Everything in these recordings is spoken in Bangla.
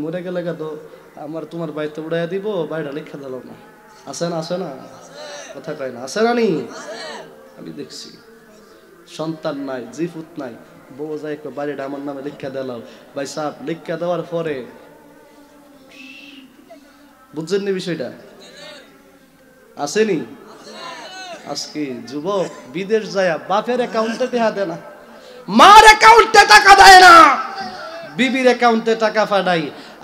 মরে গেলে তো আমার তোমার বাড়িতে উড়াইয়া দিব, বাড়িটা লেখা দিল না। আছে না? আছে না? কথা কয় না? আছে না? নি আমি দেখছি সন্তান নাই, জিফুত নাই, বউ যায় বাড়িটা আমার নামে লিখা দিলাম। ভাই সাহেব লিখা দেওয়ার পরে বুঝছেন নি বিষয়টা? আসেনি? আজকে যুবক বিদেশ যায় বাপের অ্যাকাউন্টে টাকা দেয় না, মার অ্যাকাউন্টে টাকা দেয় না, বিবির অ্যাকাউন্টে টাকা পাঠাই।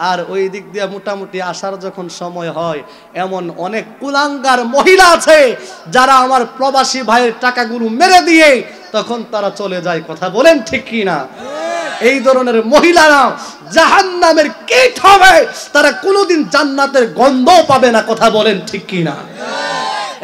আর ওই দিক দিয়ে মোটামুটি আসার যখন সময় হয়, এমন অনেক কুলাঙ্গার মহিলা আছে যারা আমার প্রবাসী ভাইয়ের টাকাগুলো মেরে দিয়ে তখন তারা চলে যায়। কথা বলেন ঠিক কি না? এই ধরনের মহিলারা জাহান্নামের কীট হবে, তারা কোনোদিন জান্নাতের গন্ধও পাবে না। কথা বলেন ঠিক কি না?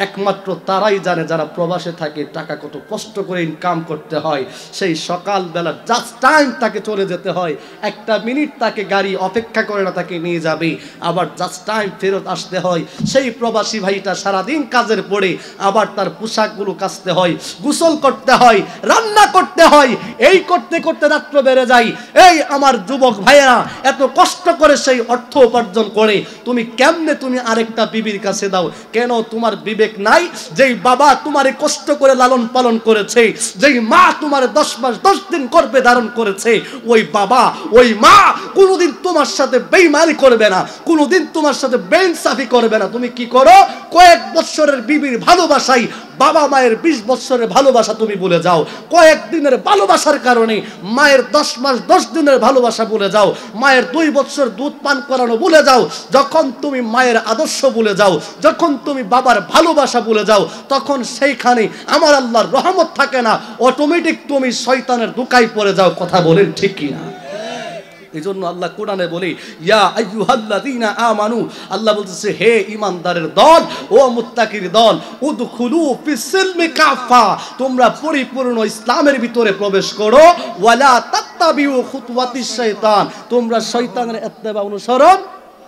একমাত্র তারাই জানে যারা প্রবাসে থাকে টাকা কত কষ্ট করে ইনকাম করতে হয়। সেই সকালবেলা জাস্ট টাইম তাকে চলে যেতে হয়, একটা মিনিট তাকে গাড়ি অপেক্ষা করে না, তাকে নিয়ে যাবে, আবার জাস্ট টাইম ফেরত আসতে হয়। সেই প্রবাসী ভাইটা সারাদিন কাজের পরে আবার তার পোশাকগুলো কাচতে হয়, গোসল করতে হয়, রান্না করতে হয়, এই করতে করতে রাত্র বেড়ে যায়। এই আমার যুবক ভাইয়েরা, এত কষ্ট করে সেই অর্থ উপার্জন করে তুমি কেমনে তুমি আরেকটা বিবির কাছে দাও? কেন তোমার বিবেক নাই? যেই বাবা তোমারে কষ্ট করে লালন পালন করেছে, যেই মা তোমার 10 মাস 10 দিন গর্ভে ধারণ করেছে, ওই বাবা ওই মা কোনোদিন তোমার সাথে বেঈমানি করবে না, কোনোদিন তোমার সাথে বেইনসাফি করবে না। তুমি কি করো? কয়েক বছরের বিবির ভালোবাসাই বাবা মায়ের 20 বছরের ভালোবাসা তুমি ভুলে যাও। কয়েক দিনের ভালোবাসার কারণে মায়ের 10 মাস 10 দিনের ভালোবাসা ভুলে যাও, মায়ের 2 বছর দুধ পান করানো ভুলে যাও। যখন তুমি মায়ের আদর্শ ভুলে যাও, যখন তুমি বাবার ভালোবাসা ভুলে যাও, তখন সেইখানে আমার আল্লাহর রহমত থাকে না, অটোমেটিক তুমি শয়তানের ধোঁকায় পড়ে যাও। কথা বলেন ঠিক কি না? এই জন্য আল্লাহ কোরআনে বলে, ইয়া আইয়ুহাল্লাযীনা আমানু, আল্লাহ বলতেছে হে ঈমানদারের দল, ও মুত্তাকির দল, উদখুলু ফিস-সিলমি কাফা, তোমরা পরিপূর্ণ ইসলামের ভিতরে প্রবেশ করো। ওয়ালা তাত্তাবিউ খুতওয়াতিশ শাইতান, তোমরা শয়তানের ইত্তেবা অনুসরণ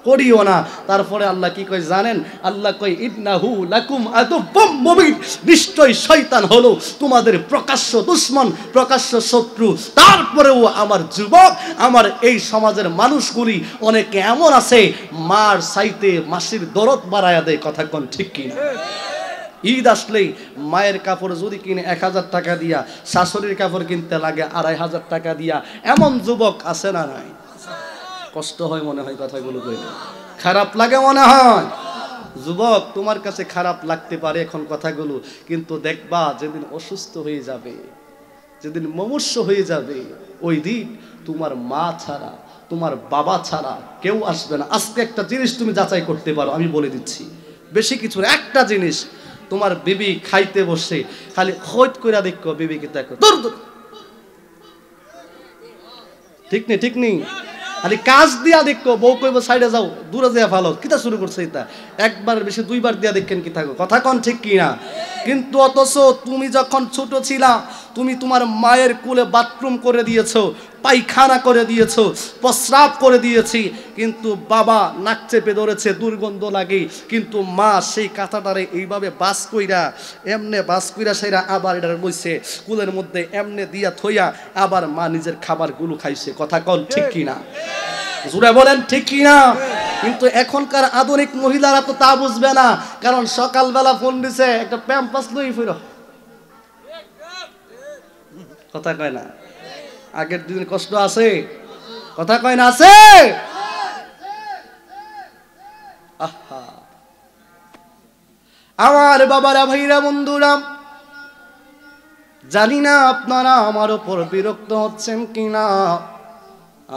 করিও না। তারপরে আল্লাহ কি কয় জানেন? আল্লাহ কয় ইন্নাহু লাকুম আদুব্বুম মুবিন, নিশ্চয় শয়তান হলো তোমাদের প্রকাশ্য দুশমন, প্রকাশ্য শত্রু। তারপরেও আমার যুবক, আমার এই সমাজের মানুষগুলি অনেকে এমন আছে মার চাইতে মাসির দরদ বাড়ায়া দেয়। কথা কোন ঠিক কি না? ঈদ আসলেই মায়ের কাপড় যদি কিনে 1000 টাকা দিয়া, শাশুড়ির কাপড় কিনতে লাগে 2500 টাকা দিয়া। এমন যুবক আছে না নাই? কষ্ট হয় মনে হয় কথাগুলো কইলে, খারাপ লাগে মনে হয়। যুবক তোমার কাছে খারাপ লাগতে পারে এখন কথাগুলো, কিন্তু দেখবা যেদিন অসুস্থ হয়ে যাবে, যেদিন মুমূর্ষ হয়ে যাবে, ওই দিন তোমার মা ছাড়া, তোমার বাবা ছাড়া কেউ আসবে না। আজকে একটা জিনিস তুমি যাচাই করতে পারো, আমি বলে দিচ্ছি, বেশি কিছু একটা জিনিস। তোমার বিবি খাইতে বসে খালি খোঁজ কইরা দেখো, বিবিকে দেখো দূর দূর, ঠিক নেই? ঠিক নেই? খালি কাজ দিয়া দেখো, বউ কইব সাইডে যাও, দূরে যাওয়া ভালো, কিতা শুরু করছে এটা, একবার বেশি 2 বার দিয়া দেখেন কি থাকো। কথা কন ঠিক কি না? কিন্তু অথচ তুমি যখন ছোট ছিলা, তুমি তোমার মায়ের কোলে বাথরুম করে দিয়েছো, পায়খানা করে দিয়েছো, প্রস্রাব করে দিয়েছি, কিন্তু বাবা নাক চেপে ধরেছে, দুর্গন্ধ লাগে, কিন্তু মা সেই কাঁথাটারে এইভাবে বাস কইরা, এমনে বাস কইরা সেরা আবার এটা বইছে কুলের মধ্যে এমনে দিয়া থইয়া আবার মা নিজের খাবারগুলো খাইছে। কথা কন ঠিক কি না? জোরে বলেন ঠিক কি না? কিন্তু এখনকার আধুনিক মহিলারা তো তা বুঝবে না, কারণ সকালবেলা ফোন দিছে একটা প্যাম্পাস লই ফিরো। কথা কয় না? আগের দিন কষ্ট আছে? কথা কয় না? আছে? আহা আমার বাবারা, ভাইরা, বন্ধুরা, জানি না আপনারা আমার উপর বিরক্ত হচ্ছেন কিনা।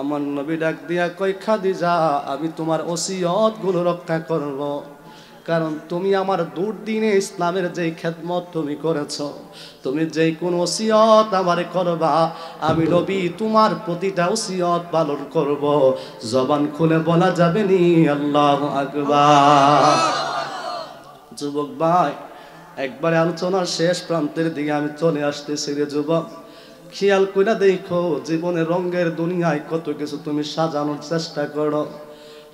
আমার নবী ডাক দিয়া কয়, খাদিজা, আমি তোমার ওসিয়ত গুলো রক্ষা করব, কারণ তুমি আমার দুর্দিনে ইসলামের যেই খেদমত তুমি করেছো, তুমি যেই কোন ওসিয়ত আমারে করবা, আমি নবী তোমার প্রতিটা ওসিয়ত পালন করব। জবান খুলে বলা যাবে নি আল্লাহু আকবার। যুবক ভাই, একবারে আলোচনার শেষ প্রান্তের দিকে আমি চলে আসতেছি রে যুবক। খেয়াল কইরা দেখো, জীবনের রঙের দুনিয়ায় কত কিছু তুমি সাজানোর চেষ্টা করো।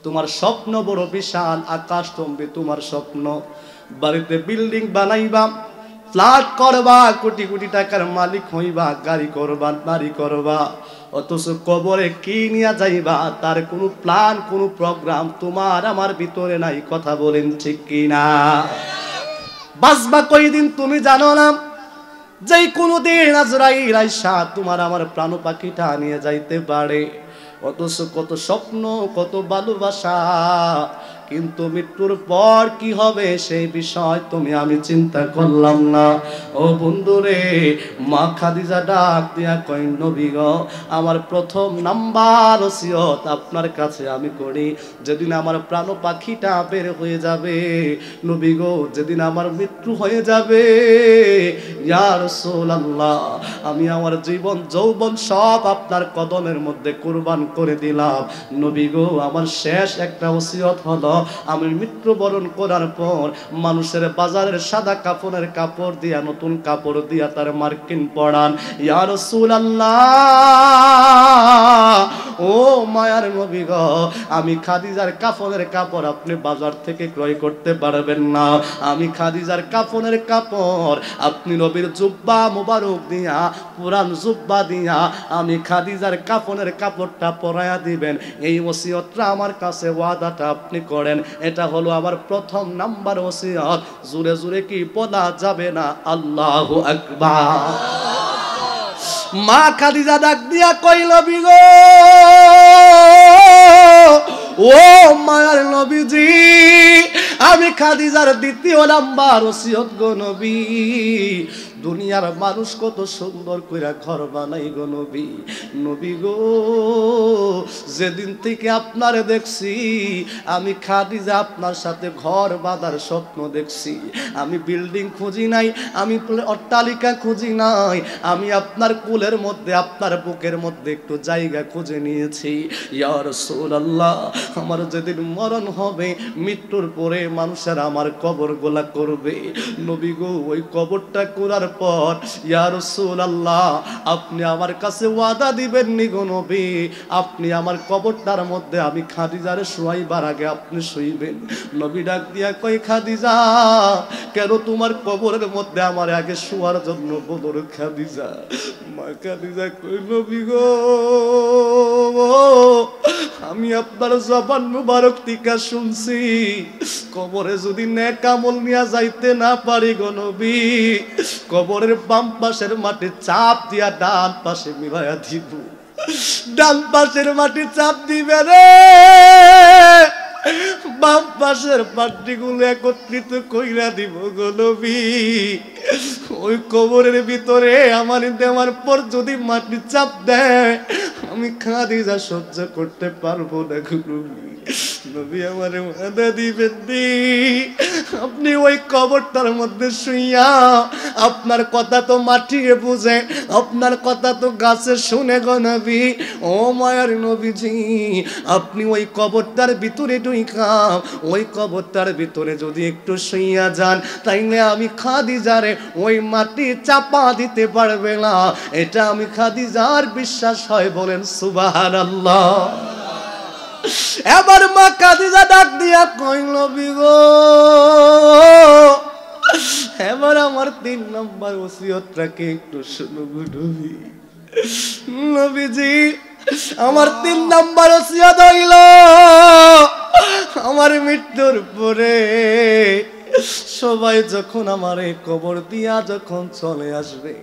তোমার স্বপ্ন বড় বিশাল, আকাশচুম্বী তোমার স্বপ্ন, বাড়িতে বিল্ডিং বানাইবা, ফ্ল্যাট করবা, কোটি কোটি টাকার মালিক হইবা, গাড়ি করবা, বাড়ি করবা, অথচ কবরে কি নিয়ে যাইবা তার কোনো প্ল্যান, কোনো প্রোগ্রাম তোমার আমার ভিতরে নাই। কথা বলেন ঠিক কিনা? বাঁচবা কয়দিন তুমি জানো না? যেই কোনো দিন আজরাইল আইসা তোমার আমার প্রাণ পাখিটা নিয়ে যাইতে পারে। অথচ কত স্বপ্ন, কত ভালোবাসা, কিন্তু মৃত্যুর পর কি হবে সেই বিষয় তুমি আমি চিন্তা করলাম না। ও বন্ধুরে, মা খাদিজা ডাক দিয়া কই, নবী গো, আমার প্রথম নাম্বার ওসিয়ত আপনার কাছে আমি করি, যেদিন আমার প্রাণ পাখিটা বের হয়ে যাবে, নবী গো, যেদিন আমার মৃত্যু হয়ে যাবে, ইয়া রাসূলুল্লাহ, আমি আমার জীবন যৌবন সব আপনার কদমের মধ্যে কুরবান করে দিলাম। নবী গো, আমার শেষ একটা ওসিয়ত হলো, আমি মৃত্যুবরণ করার পর মানুষের বাজারের সাদা কাপড়ের কাপড় দিয়া, নতুন কাপড় দিয়া তার মার্কিন পরান। ইয়া রাসূলুল্লাহ, ও মায়ার নবী গো, আমি খাদিজার কাফনের কাপড় আপনি বাজার থেকে ক্রয় করতে পারবেন না। আমি খাদিজার কাফনের কাপড় আপনি নবীর জুব্বা মুবারক দিয়া, পুরান জুব্বা দিয়া আমি খাদিজার কাফনের কাপড়টা পরায়া দিবেন। এই ওসিয়তটা আমার কাছে ওয়াদাটা আপনি করেন। এটা হলো আমার প্রথম নাম্বার ওসিয়ত। জোরে জোরে কি বলা যাবে না? আল্লাহু আকবার। মা খাদিজা ডাক দিয়া কইল, বিগো, ও মায়ার নবীজি, আমি খাদিজার দ্বিতীয় নাম্বার ওসিয়ত গো নবী, দুনিয়ার মানুষ কত সুন্দর কইরা ঘর বানাই গো নবী। নবী গো, যেদিন থেকে আপনারে দেখছি আমি খাদিজা আপনার সাথে ঘর বাঁধার স্বপ্ন দেখছি। আমি বিল্ডিং খুঁজি নাই, আমি অট্টালিকা খুঁজি নাই, আমি আপনার কুলের মধ্যে, আপনার বুকের মধ্যে একটু জায়গা খুঁজে নিয়েছি। ইয়া রাসূলুল্লাহ, আমার যেদিন মরণ হবে, মৃত্যুর পরে মানুষের আমার কবর গোলা করবে, নবী গো, ওই কবরটা করার পর ইয়া রাসূলুল্লাহ, আপনি আমার কাছে ওয়াদা দিবেন নি গো নবী, আপনি আমার কবরটার মধ্যে আমি খাদিজারে শুয়াইবার আগে আপনি শুইবেন। নবী ডাক দিয়া কই, খাদিজা, কেন তোমার কবরের মধ্যে আমার আগে শোয়ার জন্য বদর খাদিজা? মা খাদিজা কই, নবী গো, আমি আপনার জবান মুবারক থেকে শুনছি, কবরে যদি নেক আমল নিয়ে যাইতে না পারি গো নবী, কবরের বাম পাশের মাটি চাপ দিয়া ডান পাশে মিলাইয়া দিব। ডান পাশের মাটি চাপ দিবে রে, বাম পাশের মাটিগুলো একত্রিত কইরা দিব গো নবী। ওই কবরের ভিতরে আমার দেওয়ার পর যদি মাটি চাপ দেয়, আমি খাদিজা সহ্য করতে পারবো না গো নবী। নবী আমার ওয়াদা দিবেন দি, আপনি ওই কবরটার মধ্যে শুইয়া, আপনার কথা তো মাটিয়ে বুঝে, আপনার কথা তো গাছে শুনে গো নবী। ও মায়ার নবীজি, আপনি ওই কবরটার ভিতরে ঢুইকা, ওই কবরটার ভিতরে যদি একটু শুইয়া যান, তাইলে আমি খাদিজারে ওই মাটি চাপা দিতে পারবে না। এটা আমি খাদিজার বিশ্বাস হয়, বলেন সুবহানাল্লাহ। এবার মা খাদিজা ডাক দিয়া কইল, বিগো, এবার আমার 3 নম্বর ওসিয়তটাকে একটু শুনো গো নবী। নবীজি, আমার 3 নম্বর ওসিয়ত হইল, আমার মৃত্যুর পরে সবাই যখন আমারে কবর দিয়া যখন চলে আসবে,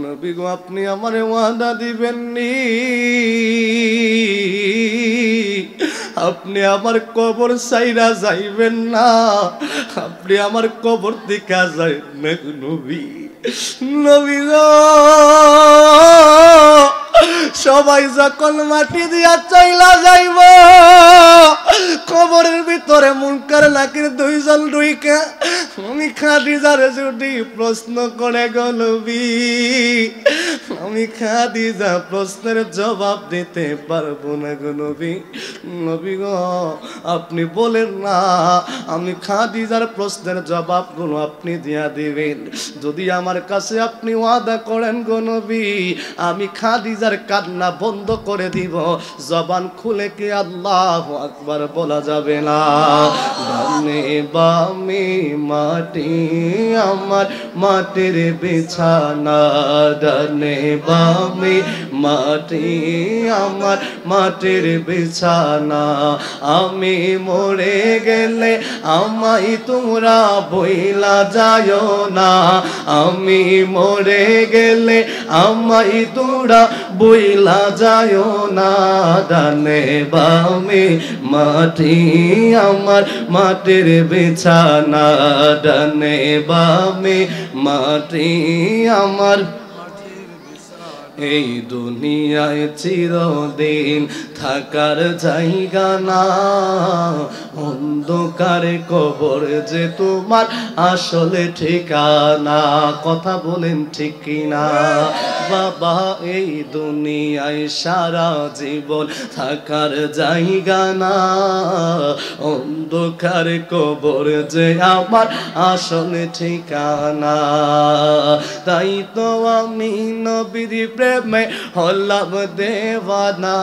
নবী গো, আপনি আমারে ওয়াদা দিবেন নি, আপনি আমার কবর চাইরা যাইবেন না, আপনি আমার কবর দেখা যাইবেন না নবী। নবী গো, সবাই যখন মাটি দিয়া চইলা যাইব, কবরের ভিতরে মুনকার নাকির 2 জন ঢুইকা আমি খাদিজারে যদি প্রশ্ন করে গো নবী, আমি খাদিজা প্রশ্নের জবাব দিতে পারবো না গো নবী। নবী গো, আপনি বলেন না, আমি খাদিজার প্রশ্নের জবাবগুলো আপনি দিয়া দিবেন। যদি আমার কাছে আপনি ওয়াদা করেন গো নবী, আমি খাদিজার কান্না বন্ধ করে দিব, জবান খুলে কি আল্লাহু আকবার বলা যাবে না। ডানে বামে মাটি আমার মাটির বিছানা, ডানে বামে মাটি আমার মাটির বিছানা আমি মরে গেলে আমায় তোমরা বইলা যায়ও না আমি মরে গেলে আমায় তোমরা বইলা যায়ও না ডানে বামে মাটি আমার মাটির বিছানা ডানে বামে মাটি আমার এই দুনিয়ায় চিরদিন থাকার জায়গা না অন্ধকারে কবর যে তোমার আসলে ঠিকানা কথা বলেন ঠিক কিনা বাবা এই দুনিয়ায় সারা জীবন থাকার জায়গা না অন্ধকারে কবর যে আমার আসলে ঠিকানা তাই তো আমি নবীর প্রেমে হলাম দেওয়ানা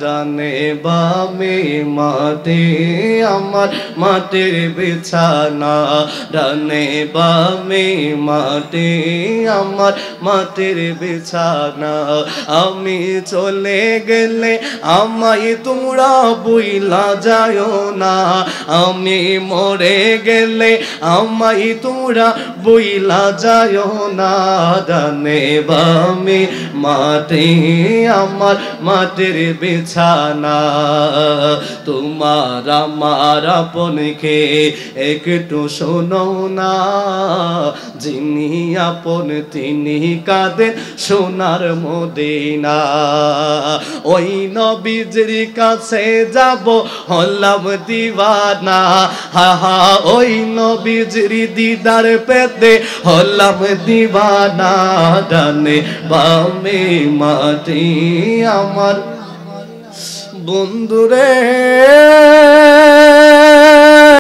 ডানে বামে মাটি আমার মাটির বিছানা ডানে বামে মাটি আমার মাটির বিছানা আমি চলে গেলে আমায় তোমরা বইলা যায়ও না আমি মরে গেলে আমায় তোমরা বইলা যায়ও না ডানে বামে মাটি আমার মাটির বিছানা তোমার আমার আপনকে একটু শোনো না যিনি আপন তিনি কাঁদেন সোনার মদিনা ওই নবীজির কাছে যাব হলাম দিওয়ানা হা হা ওই নবীজির দিদার পেতে হলাম দিওয়ানা ডানে বামে মাটি আমার বন্ধুরে